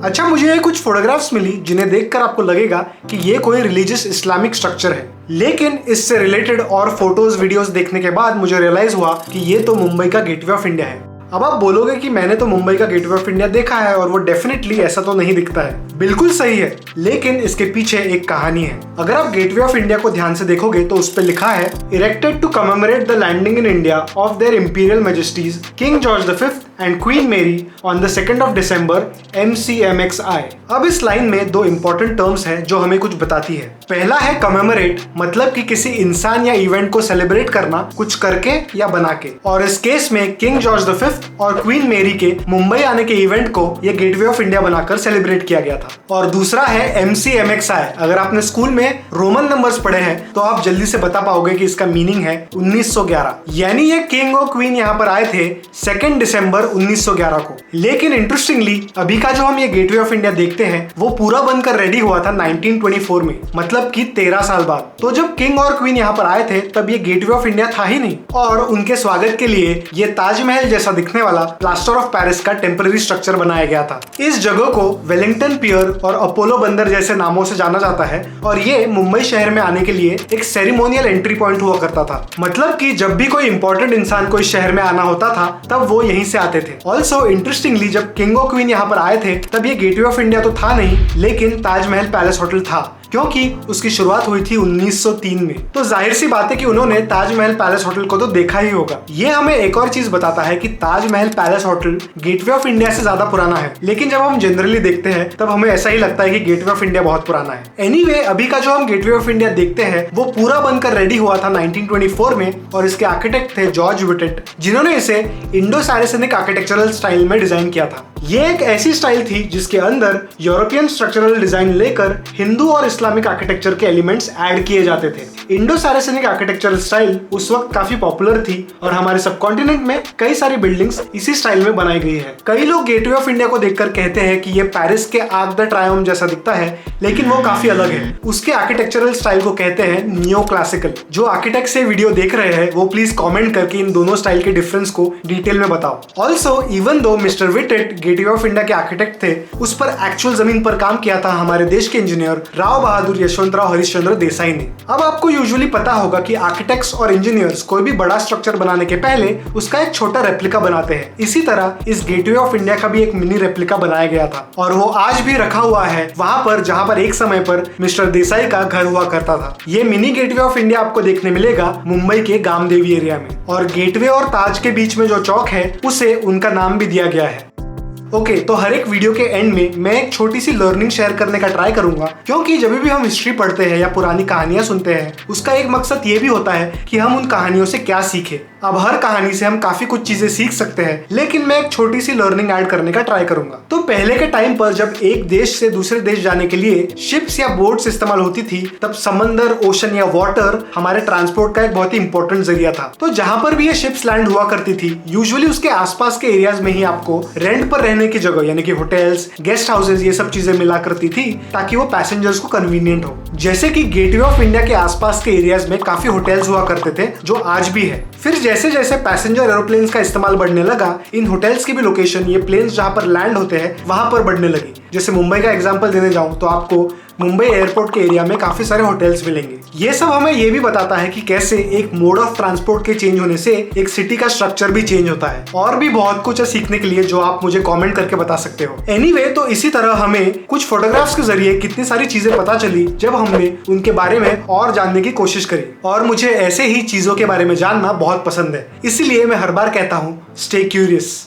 अच्छा, मुझे ये कुछ फोटोग्राफ्स मिली जिन्हें देखकर आपको लगेगा कि ये कोई रिलीजियस इस्लामिक स्ट्रक्चर है, लेकिन इससे रिलेटेड और फोटोज वीडियोस देखने के बाद मुझे रियलाइज हुआ कि ये तो मुंबई का गेटवे ऑफ इंडिया है। अब आप बोलोगे कि मैंने तो मुंबई का गेटवे ऑफ इंडिया देखा है और वो डेफिनेटली ऐसा तो नहीं दिखता है। बिल्कुल सही है, लेकिन इसके पीछे एक कहानी है। अगर आप गेटवे ऑफ इंडिया को ध्यान से देखोगे तो उस पर लिखा है, erected to commemorate the landing in India of their imperial majesties king George V and queen Mary on the 2 December MCMXI। अब इस लाइन में दो इंपॉर्टेंट टर्म्स हैं जो हमें कुछ बताती है। पहला है कमेमोरेट, मतलब कि किसी इंसान या इवेंट को सेलिब्रेट करना कुछ करके या बना के, और इस केस में किंग जॉर्ज V और क्वीन मेरी के मुंबई आने के इवेंट को ये गेटवे ऑफ इंडिया बनाकर सेलिब्रेट किया गया था। और दूसरा है MCMXI। अगर आपने स्कूल में रोमन नंबर्स पढ़े हैं तो आप जल्दी से बता पाओगे कि इसका मीनिंग है 1911, यानी ये किंग और क्वीन यहाँ पर आए थे 2 दिसंबर 1911 को। लेकिन इंटरेस्टिंगली अभी का जो हम ये गेटवे ऑफ इंडिया देखते हैं वो पूरा बनकर रेडी हुआ था 1924 में, मतलब कि 13 साल बाद। तो जब किंग और क्वीन यहाँ पर आए थे तब ये गेटवे ऑफ इंडिया था ही नहीं, और उनके स्वागत के लिए ये ताजमहल जैसा दिखने वाला प्लास्टर ऑफ पेरिस का टेम्पररी स्ट्रक्चर बनाया गया था। इस जगह को वेलिंगटन पियर और अपोलो बंदर जैसे नामों से जाना जाता है, और ये मुंबई शहर में आने के लिए एक सेरेमोनियल एंट्री पॉइंट हुआ करता था। मतलब कि जब भी कोई इंपॉर्टेंट इंसान को इस शहर में आना होता था तब वो यहीं से आते थे। ऑल्सो इंटरेस्टिंगली जब किंग और क्वीन यहाँ पर आए थे तब ये गेटवे ऑफ इंडिया तो था नहीं, लेकिन ताजमहल पैलेस होटल था, क्योंकि उसकी शुरुआत हुई थी 1903 में। तो जाहिर सी बात है कि उन्होंने ताजमहल पैलेस होटल को तो देखा ही होगा। ये हमें एक और चीज बताता है कि Taj Mahal palace hotel gateway of India से ज्यादा पुराना है, लेकिन जब हम जनरली देखते हैं तब हमें ऐसा ही लगता है कि गेटवे ऑफ इंडिया बहुत पुराना है। एनीवे, अभी का जो हम गेटवे ऑफ इंडिया देखते हैं वो पूरा बनकर रेडी हुआ था 1924 में, और इसके आर्किटेक्ट थे जॉर्ज विटेट, जिन्होंने इसे इंडो सारेसेनिक आर्किटेक्चरल स्टाइल में डिजाइन किया था। ये एक ऐसी स्टाइल थी जिसके अंदर यूरोपियन स्ट्रक्चरल डिजाइन लेकर हिंदू और इस्लामिक आर्किटेक्चर के एलिमेंट्स ऐड किए जाते थे। इंडो सारेसेनिक आर्किटेक्चरल स्टाइल उस वक्त काफी पॉपुलर थी और हमारे सबकॉन्टिनेंट में कई सारी बिल्डिंग्स इसी स्टाइल में बनाई गई है। कई लोग गेटवे ऑफ इंडिया को देखकर कहते हैं कि ये पेरिस के आर्क द ट्रायम्फ जैसा दिखता है, लेकिन वो काफी अलग है। उसके आर्किटेक्चरल स्टाइल को कहते हैं नियो क्लासिकल। जो आर्किटेक्ट से वीडियो देख रहे हैं वो प्लीज कॉमेंट करके इन दोनों स्टाइल के डिफरेंस को डिटेल में बताओ। Also even though mister Wittet gateway of India के आर्किटेक्ट थे, उस पर एक्चुअल जमीन पर काम किया था हमारे देश के इंजीनियर राव बहादुर यशवंतराव हरिश्चंद्र देसाई ने। अब आपको यूजुअली पता होगा कि आर्किटेक्ट्स और इंजीनियर्स कोई भी बड़ा स्ट्रक्चर बनाने के पहले उसका एक छोटा रेप्लिका बनाते हैं। इसी तरह इस गेटवे ऑफ इंडिया का भी एक मिनी रेप्लिका बनाया गया था, और वो आज भी रखा हुआ है वहां पर जहां पर एक समय पर मिस्टर देसाई का घर हुआ करता था। ये मिनी गेटवे ऑफ इंडिया आपको देखने मिलेगा मुंबई के गामदेवी एरिया में, और गेटवे और ताज के बीच में जो चौक है उसे उनका नाम भी दिया गया है। ओके, तो हर एक वीडियो के एंड में मैं एक छोटी सी लर्निंग शेयर करने का ट्राई करूंगा, क्योंकि जब भी हम हिस्ट्री पढ़ते हैं या पुरानी कहानियां सुनते हैं उसका एक मकसद ये भी होता है कि हम उन कहानियों से क्या सीखें। अब हर कहानी से हम काफी कुछ चीजें सीख सकते हैं, लेकिन मैं एक छोटी सी लर्निंग ऐड करने का ट्राई करूंगा। तो पहले के टाइम पर जब एक देश से दूसरे देश जाने के लिए शिप्स या बोट्स इस्तेमाल होती थी, तब समंदर, ओशन या वाटर हमारे ट्रांसपोर्ट का एक बहुत ही इंपॉर्टेंट जरिया था। तो जहां पर भी ये शिप्स लैंड हुआ करती थी, यूजुअली उसके आसपास के एरियाज में ही आपको रेंट पर रहने की जगह यानी कि होटल्स, गेस्ट हाउसेज, ये सब चीजें मिला करती थी ताकि वो पैसेंजर्स को कन्वीनियंट हो। जैसे कि गेटवे ऑफ इंडिया के आसपास के एरियाज में काफी होटल्स हुआ करते थे जो आज भी है। फिर जैसे जैसे पैसेंजर एरोप्लेन्स का इस्तेमाल बढ़ने लगा, इन होटल्स की भी लोकेशन, ये प्लेन्स जहां पर लैंड होते हैं वहां पर बढ़ने लगी। जैसे मुंबई का एग्जांपल देने जाऊं तो आपको मुंबई एयरपोर्ट के एरिया में काफी सारे होटल्स मिलेंगे। ये सब हमें ये भी बताता है कि कैसे एक मोड ऑफ ट्रांसपोर्ट के चेंज होने से एक सिटी का स्ट्रक्चर भी चेंज होता है। और भी बहुत कुछ है सीखने के लिए जो आप मुझे कमेंट करके बता सकते हो। एनीवे, तो इसी तरह हमें कुछ फोटोग्राफ्स के जरिए कितनी सारी चीजें पता चली जब हमने उनके बारे में और जानने की कोशिश करी, और मुझे ऐसे ही चीजों के बारे में जानना बहुत पसंद है। इसीलिए मैं हर बार कहता हूँ, स्टे क्यूरियस।